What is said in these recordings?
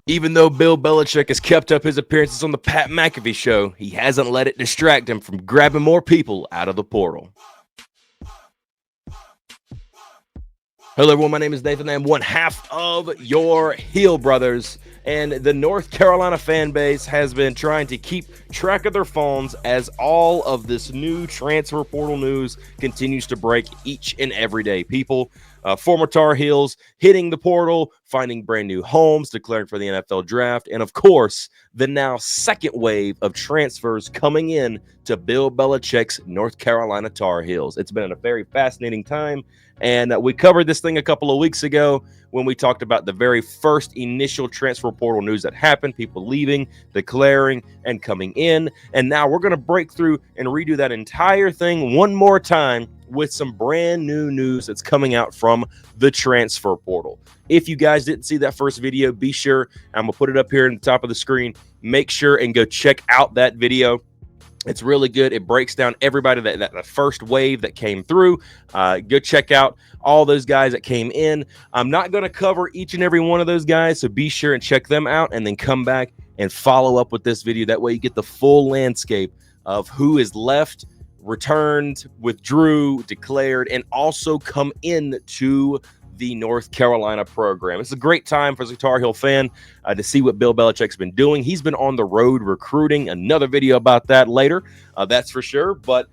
Even though Bill Belichick has kept up his appearances on the Pat McAfee show, he hasn't let it distract him from grabbing more people out of the portal. Hello, everyone. My name is Nathan. I am one half of your Heel Brothers. And the North Carolina fan base has been trying to keep track of their phones as all of this new transfer portal news continues to break each and every day. People, former Tar Heels, hitting the portal, finding brand new homes, declaring for the NFL draft, and of course, the now second wave of transfers coming in to Bill Belichick's North Carolina Tar Heels. It's been a very fascinating time. And we covered this thing a couple of weeks ago when we talked about the very first initial transfer portal news that happened, people leaving, declaring, and coming in. And now we're going to break through and redo that entire thing one more time with some brand new news that's coming out from the transfer portal. If you guys didn't see that first video, be sure, I'm going to put it up here in the top of the screen. Make sure and go check out that video. It's really good. It breaks down everybody that the first wave that came through. Go check out all those guys that came in. I'm not going to cover each and every one of those guys, so be sure and check them out and then come back and follow up with this video. That way you get the full landscape of who is left, returned, withdrew, declared, and also come in to the North Carolina program. It's a great time for the Tar Heel fan to see what Bill Belichick's been doing. He's been on the road recruiting. Another video about that later, that's for sure. But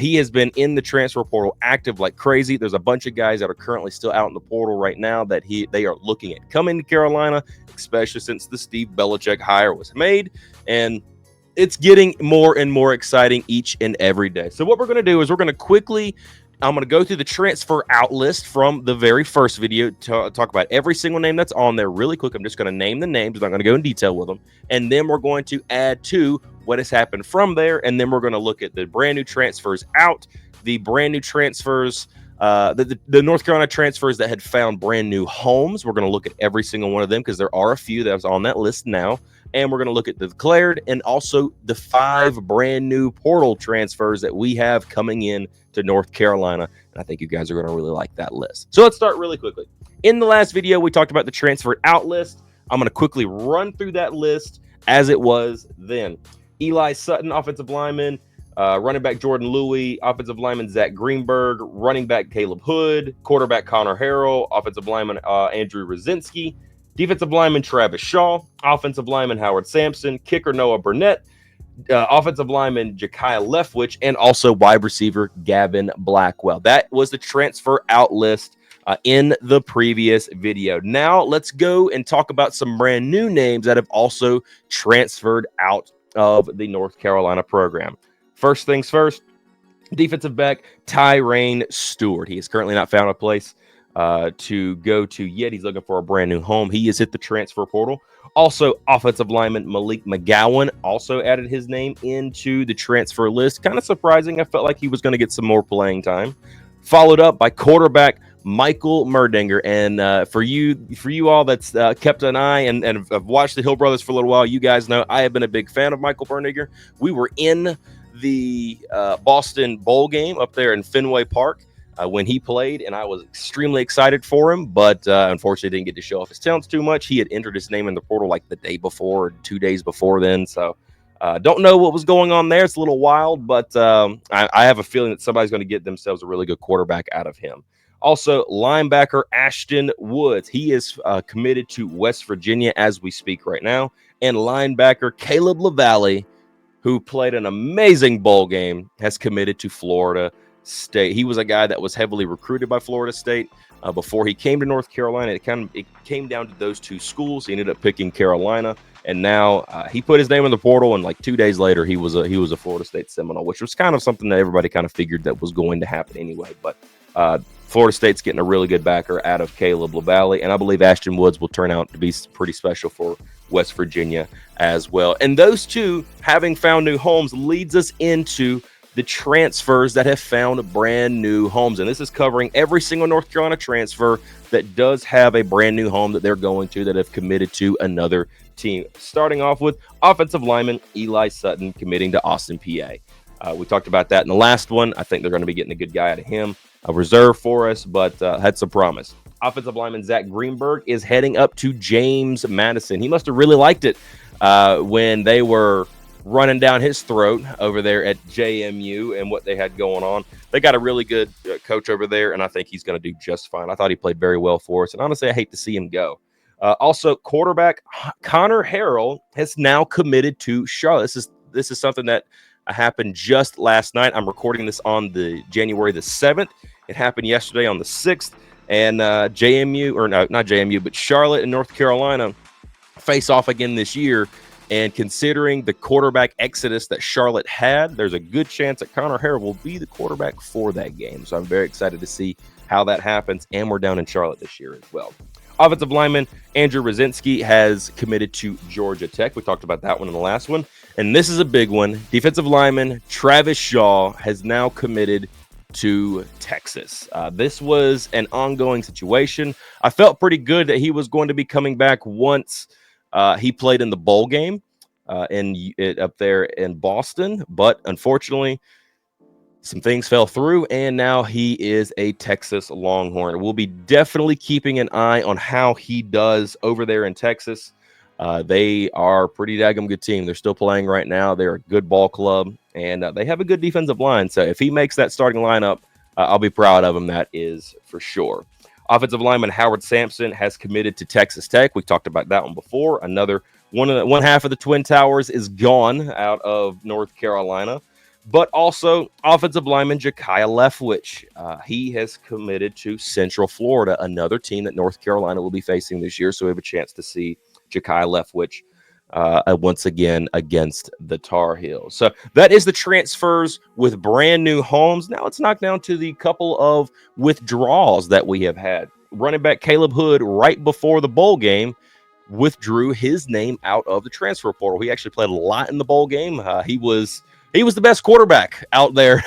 he has been in the transfer portal active like crazy. There's a bunch of guys that are currently still out in the portal right now that they are looking at coming to Carolina, especially since the Steve Belichick hire was made. And it's getting more and more exciting each and every day. So what we're going to do is we're going to I'm going to go through the transfer out list from the very first video to talk about every single name that's on there really quick. I'm just going to name the names. I'm not going to go in detail with them. And then we're going to add to what has happened from there. And then we're going to look at the brand new transfers out, the brand new transfers, the North Carolina transfers that had found brand new homes. We're going to look at every single one of them because there are a few that's on that list now. And we're going to look at the declared and also the 5 brand new portal transfers that we have coming in to North Carolina. And I think you guys are going to really like that list. So let's start really quickly. In the last video, we talked about the transfer out list. I'm going to quickly run through that list as it was then. Eli Sutton, offensive lineman. Running back Jordan Louis, offensive lineman Zach Greenberg, running back Caleb Hood, quarterback Connor Harrell, offensive lineman Andrew Rosinski, defensive lineman Travis Shaw, offensive lineman Howard Sampson, kicker Noah Burnett, offensive lineman Ja'Kai Leftwich, and also wide receiver Gavin Blackwell. That was the transfer out list in the previous video. Now let's go and talk about some brand new names that have also transferred out of the North Carolina program. First things first, defensive back Tyrain Stewart. He has currently not found a place to go to yet. He's looking for a brand new home. He is hit the transfer portal. Also, offensive lineman Malik McGowan also added his name into the transfer list. Kind of surprising. I felt like he was going to get some more playing time. Followed up by quarterback Michael Merdinger. And for you all that's kept an eye and have watched the Hill Brothers for a little while, you guys know I have been a big fan of Michael Merdinger. We were in the Boston Bowl game up there in Fenway Park when he played, and I was extremely excited for him, but unfortunately didn't get to show off his talents too much. He had entered his name in the portal like the day before, 2 days before then, so don't know what was going on there. It's a little wild, but I have a feeling that somebody's going to get themselves a really good quarterback out of him. Also, linebacker Ashton Woods. He is committed to West Virginia as we speak right now, and linebacker Caleb LaValle, who played an amazing bowl game, has committed to Florida State. He was a guy that was heavily recruited by Florida State before he came to North Carolina. It came down to those two schools. He ended up picking Carolina, and now he put his name in the portal. And like 2 days later, he was a Florida State Seminole, which was kind of something that everybody kind of figured that was going to happen anyway. But Florida State's getting a really good backer out of Caleb LaValle, and I believe Ashton Woods will turn out to be pretty special for West Virginia as well. And those two, having found new homes, leads us into the transfers that have found brand new homes. And this is covering every single North Carolina transfer that does have a brand new home that they're going to, that have committed to another team. Starting off with offensive lineman Eli Sutton committing to Austin, PA. We talked about that in the last one. I think they're going to be getting a good guy out of him, a reserve for us, but had some promise. Offensive lineman Zach Greenberg is heading up to James Madison. He must have really liked it when they were running down his throat over there at JMU and what they had going on. They got a really good coach over there, and I think he's going to do just fine. I thought he played very well for us, and honestly, I hate to see him go. Also, quarterback Connor Harrell has now committed to Charlotte. This is something that happened just last night. I'm recording this on the January the 7th. It happened yesterday on the 6th. And JMU, or no, not JMU, but Charlotte and North Carolina face off again this year. And considering the quarterback exodus that Charlotte had, there's a good chance that Connor Harrell will be the quarterback for that game. So I'm very excited to see how that happens. And we're down in Charlotte this year as well. Offensive lineman Andrew Rosinski has committed to Georgia Tech. We talked about that one in the last one. And this is a big one. Defensive lineman Travis Shaw has now committed to Texas. This was an ongoing situation. I felt pretty good that he was going to be coming back once he played in the bowl game up there in Boston, but unfortunately, some things fell through, and now he is a Texas Longhorn. We'll be definitely keeping an eye on how he does over there in Texas. They are a pretty daggum good team. They're still playing right now. They're a good ball club, and they have a good defensive line. So if he makes that starting lineup, I'll be proud of him. That is for sure. Offensive lineman Howard Sampson has committed to Texas Tech. We talked about that one before. Another one half of the Twin Towers is gone out of North Carolina. But also offensive lineman Ja'Kiah Leftwich. He has committed to Central Florida, another team that North Carolina will be facing this year. So we have a chance to see Ja'Kiah Leftwich once again against the Tar Heels. So that is the transfers with brand new homes. Now let's knock down to the couple of withdrawals that we have had. Running back Caleb Hood, right before the bowl game, withdrew his name out of the transfer portal. He actually played a lot in the bowl game. He was the best quarterback out there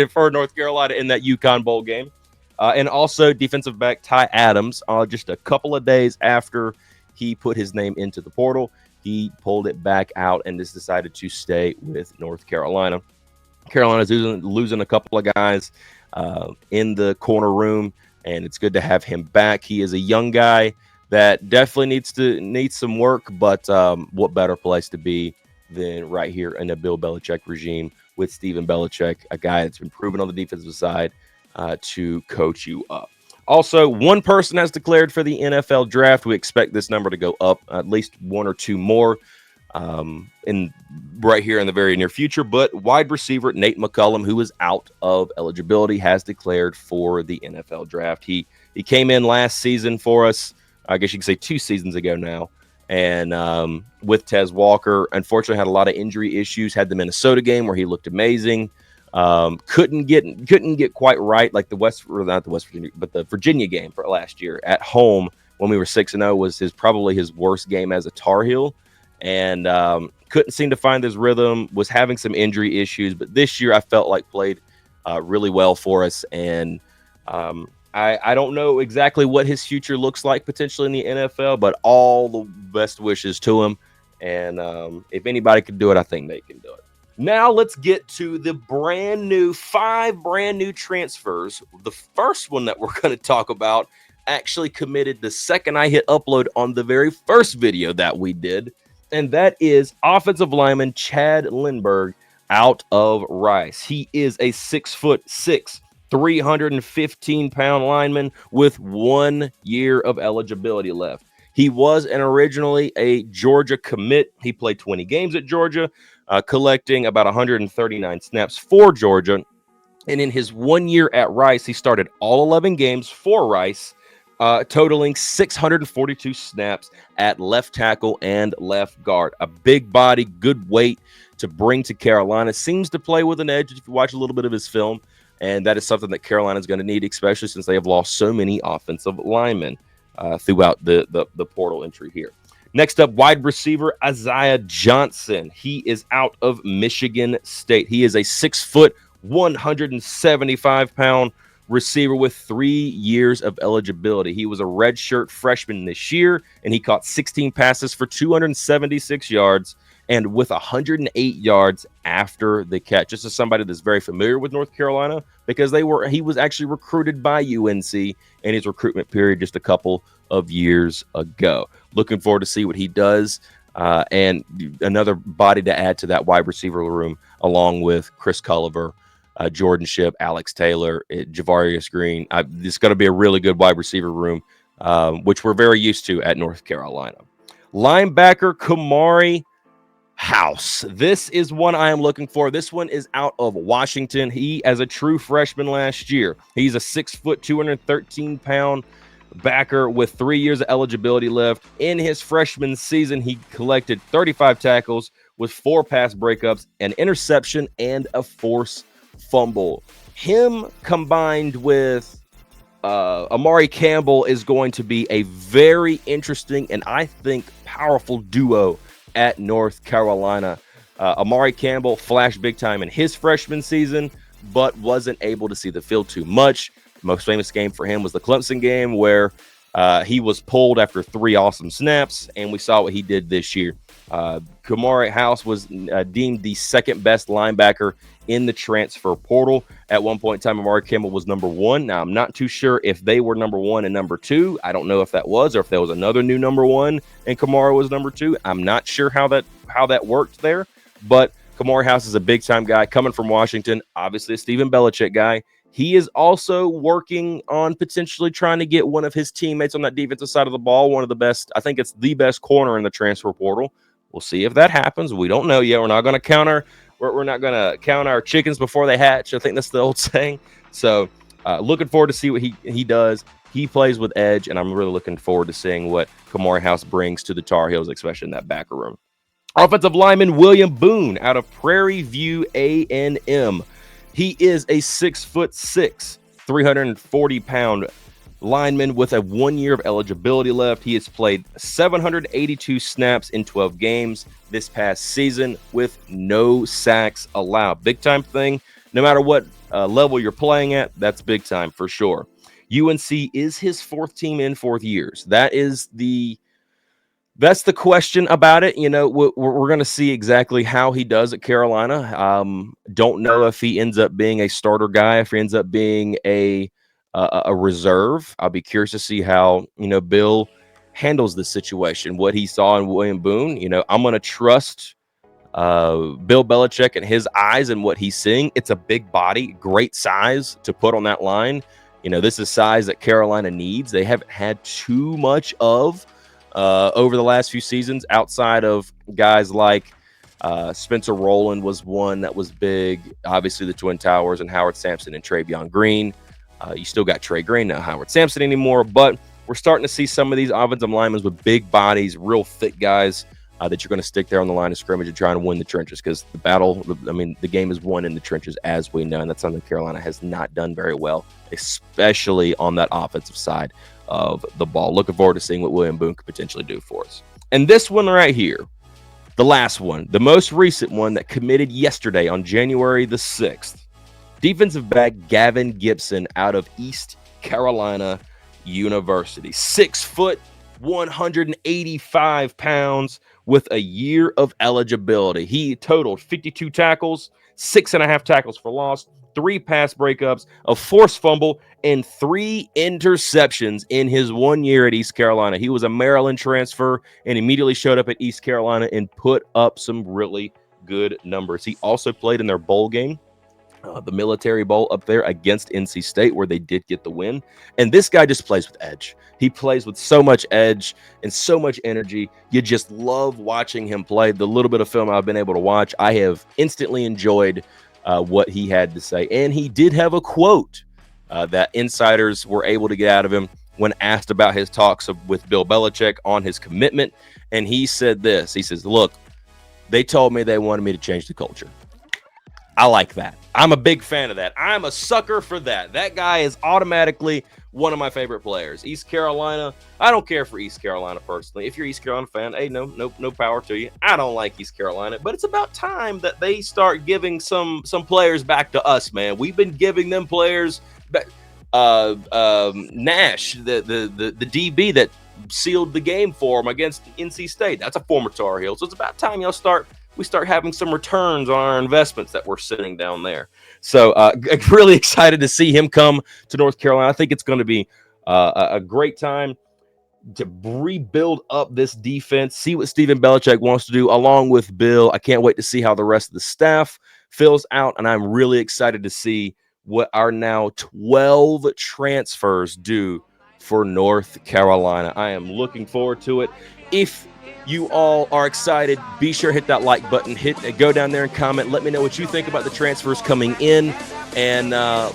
for North Carolina in that UConn bowl game. And also defensive back Ty Adams, just a couple of days after he put his name into the portal, he pulled it back out and has decided to stay with North Carolina. Carolina's losing a couple of guys in the corner room, and it's good to have him back. He is a young guy that definitely needs some work, but what better place to be than right here in the Bill Belichick regime with Stephen Belichick, a guy that's been proven on the defensive side to coach you up. Also, one person has declared for the NFL draft. We expect this number to go up at least one or two more right here in the very near future. But wide receiver Nate McCullum, who is out of eligibility, has declared for the NFL draft. He came in last season for us. I guess you could say 2 seasons ago now. And with Tez Walker, unfortunately had a lot of injury issues. Had the Minnesota game where he looked amazing. Couldn't get quite right, like the Virginia game for last year at home when we were 6-0 was probably his worst game as a Tar Heel, and couldn't seem to find his rhythm. Was having some injury issues, but this year I felt like played really well for us, and I don't know exactly what his future looks like potentially in the NFL, but all the best wishes to him. And if anybody can do it, I think they can do it. Now let's get to the 5 brand new transfers. The first one that we're going to talk about actually committed the second I hit upload on the very first video that we did, and that is offensive lineman Chad Lindbergh out of Rice. He is a 6'6", 315-pound lineman with 1 year of eligibility left. He was originally a Georgia commit. He played 20 games at Georgia, collecting about 139 snaps for Georgia. And in his 1 year at Rice, he started all 11 games for Rice, totaling 642 snaps at left tackle and left guard. A big body, good weight to bring to Carolina. Seems to play with an edge if you watch a little bit of his film. And that is something that Carolina is going to need, especially since they have lost so many offensive linemen throughout the portal entry here. Next up, wide receiver Isaiah Johnson. He is out of Michigan State. He is a 6', 175-pound receiver with 3 years of eligibility. He was a redshirt freshman this year, and he caught 16 passes for 276 yards and with 108 yards after the catch. This is somebody that's very familiar with North Carolina because he was actually recruited by UNC in his recruitment period just a couple of years ago. Looking forward to see what he does. And another body to add to that wide receiver room, along with Chris Culliver, Jordan Shipp, Alex Taylor, Javarius Green. It's going to be a really good wide receiver room, which we're very used to at North Carolina. Linebacker Kamari House. This is one I am looking for. This one is out of Washington. He, as a true freshman last year, he's a 6 foot, 213-pound backer with 3 years of eligibility left. In his freshman season, he collected 35 tackles with 4 pass breakups, an interception, and a forced fumble. Him combined with Amari Campbell is going to be a very interesting and I think powerful duo at North Carolina. Amari Campbell flashed big time in his freshman season, but wasn't able to see the field too much. The most famous game for him was the Clemson game, where he was pulled after 3 awesome snaps, and we saw what he did this year. Kamari House was deemed the second best linebacker in the transfer portal. At one point in time, Amari Campbell was number 1. Now, I'm not too sure if they were number 1 and number 2. I don't know if that was, or if there was another new number 1 and Kamari was number 2. I'm not sure how that worked there, but Kamari House is a big-time guy coming from Washington, obviously a Stephen Belichick guy. He is also working on potentially trying to get one of his teammates on that defensive side of the ball, one of the best, I think it's the best corner in the transfer portal. We'll see if that happens. We don't know yet. We're not going to count our chickens before they hatch. I think that's the old saying. So looking forward to see what he does. He plays with edge, and I'm really looking forward to seeing what Kamari House brings to the Tar Heels, especially in that backer room. Offensive lineman William Boone out of Prairie View A&M. He is a 6'6", 340-pound lineman with a 1 year of eligibility left. He has played 782 snaps in 12 games this past season with no sacks allowed. Big time thing. No matter what level you're playing at, that's big time for sure. UNC is his 4th team in 4 years. That's the question about it. You know, we're going to see exactly how he does at Carolina. Don't know if he ends up being a starter guy, if he ends up being a reserve. I'll be curious to see how, Bill handles this situation, what he saw in William Boone. I'm going to trust Bill Belichick and his eyes and what he's seeing. It's a big body, great size to put on that line. This is size that Carolina needs. They haven't had too much of over the last few seasons, outside of guys like Spencer Rowland was one that was big. Obviously, the Twin Towers and Howard Sampson and Travion Green. You still got Trey Green, not Howard Sampson anymore, but we're starting to see some of these offensive linemen with big bodies, real thick guys that you're going to stick there on the line of scrimmage and trying to win the trenches, because the game is won in the trenches, as we know, and that's something Carolina has not done very well, especially on that offensive side of the ball. Looking forward to seeing what William Boone could potentially do for us. And this one right here, the last one, the most recent one that committed yesterday on January the 6th, defensive back Gavin Gibson out of East Carolina University. 6 foot, 185 pounds with a year of eligibility. He totaled 52 tackles, 6.5 tackles for loss, 3 pass breakups, a forced fumble, and 3 interceptions in his 1 year at East Carolina. He was a Maryland transfer and immediately showed up at East Carolina and put up some really good numbers. He also played in their bowl game, the Military Bowl up there against NC State, where they did get the win. And this guy just plays with edge. He plays with so much edge and so much energy. You just love watching him play. The little bit of film I've been able to watch, I have instantly enjoyed what he had to say. And he did have a quote that insiders were able to get out of him when asked about his talks with Bill Belichick on his commitment. And he said this. He says, "Look, they told me they wanted me to change the culture." I like that. I'm a big fan of that. I'm a sucker for that. That guy is automatically one of my favorite players. East Carolina. I don't care for East Carolina personally. If you're an East Carolina fan, hey, no power to you. I don't like East Carolina, but it's about time that they start giving some players back to us, man. We've been giving them players back. Nash, the DB that sealed the game for him against NC State. That's a former Tar Heel. So it's about time y'all start we start having some returns on our investments that we're sitting down there. So really excited to see him come to North Carolina. I think it's going to be a great time to rebuild up this defense, see what Stephen Belichick wants to do along with Bill. I can't wait to see how the rest of the staff fills out, and I'm really excited to see what our now 12 transfers do for North Carolina. I am looking forward to it. If you all are excited, be sure to hit that like button, go down there and comment. Let me know what you think about the transfers coming in, and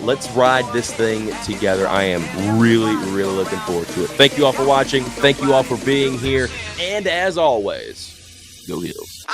let's ride this thing together. I am really looking forward to it. Thank you all for watching. Thank you all for being here. And as always, go Heels.